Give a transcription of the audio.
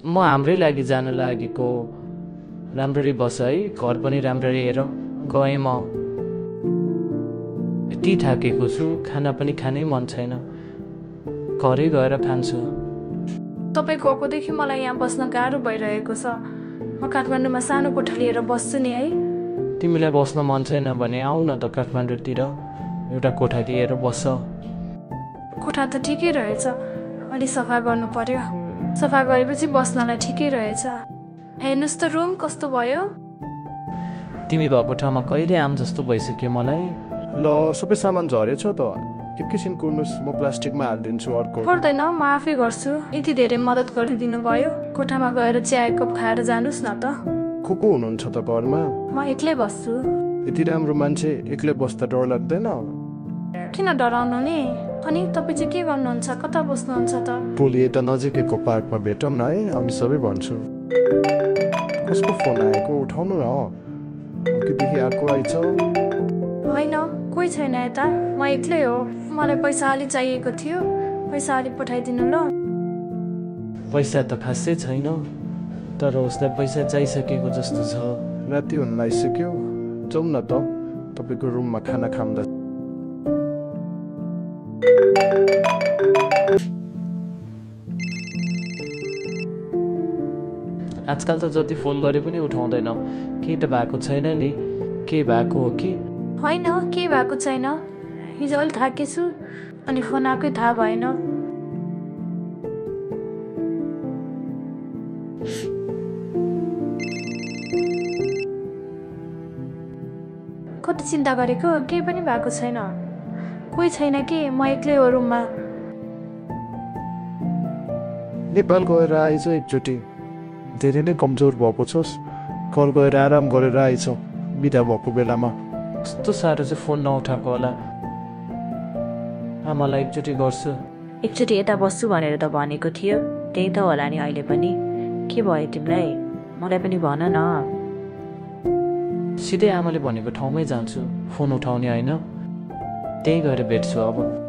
म हाम्रै लागि जान लागेको राम्ररी बस है घर पनि राम्ररी हेर गएँ म यति थाकेको छु खाना पनि खानै मन छैन घरै गएर खान्छु तपाईँ गएकोदेखि मलाई यहाँ बस्न गाह्रो भइरहेको छ म काठमाडौँमा सानो कोठा लिएर बस्छु नि है तिमीलाई बस्न मन छैन भने आऊ न त काठमाडौँतिर एउटा कोठा लिएर बस्छ कोठा त ठिकै रहेछ अलि सफा गर्नु पर्यो सफा गरेपछि बस्नलाई ठिकै रहेछ हेर्नुहोस् त रुम कस्तो भयो तिमी भएको ठाउँमा कहिले आम जस्तो भइसक्यो मलाई ल सबै सामान झरेछ त एकैछिन कुर्नुहोस् म प्लास्टिकमा हालिदिन्छु अर्को पर्दैन म आफै गर्छु यति धेरै मद्दत गरिदिनु भयो कोठामा गएर चिया एक कप खाएर जानुहोस् न त को हुनुहुन्छ त घरमा म एक्लै बस्छु यति राम्रो मान्छे एक्लै बस्दा डर लाग्दैन किन डराउनु नि अनि तपाईँ चाहिँ के गर्नुहुन्छ कता बस्नुहुन्छ त भोलि यता नजिकैको पार्कमा भेटौँ न है हामी सबै भन्छु कसको फोन आएको उठाउनु न अघिदेखि आएको आइछ होइन कोही छैन यता म एक्लै हो मलाई पैसा अलि चाहिएको थियो पैसा अलि पठाइदिनु ल पैसा त खासै छैन तर उसलाई पैसा चाहिसकेको जस्तो छ राति हुन लागिसक्यो जाउँ न त तपाईँको रुममा खाना खाँदा आजकल त जति फोन गरे पनि उठाउँदैन केही त भएको छैन नि के भएको हो कि होइन के भएको छैन हिजो अलि थाकेछु अनि फोन आएकै थाहा भएन कति चिन्ता गरेको केही पनि भएको छैन कोही छैन कि म एक्लै हो रुममा नेपाल गएर आइज एकचोटि धेरै नै कमजोर भएको छस् कल गएर आराम गरेर आइछ बिदा भएको बेलामा कस्तो साह्रो चाहिँ फोन नउठाएको होला आमालाई एकचोटि गर्छु एकचोटि यता बस्छु भनेर त भनेको थियो त्यही त होला नि अहिले पनि के भयो तिमीलाई मलाई पनि भन न सिधै आमाले भनेको ठाउँमै जान्छु फोन उठाउने होइन त्यही गएर भेट्छु अब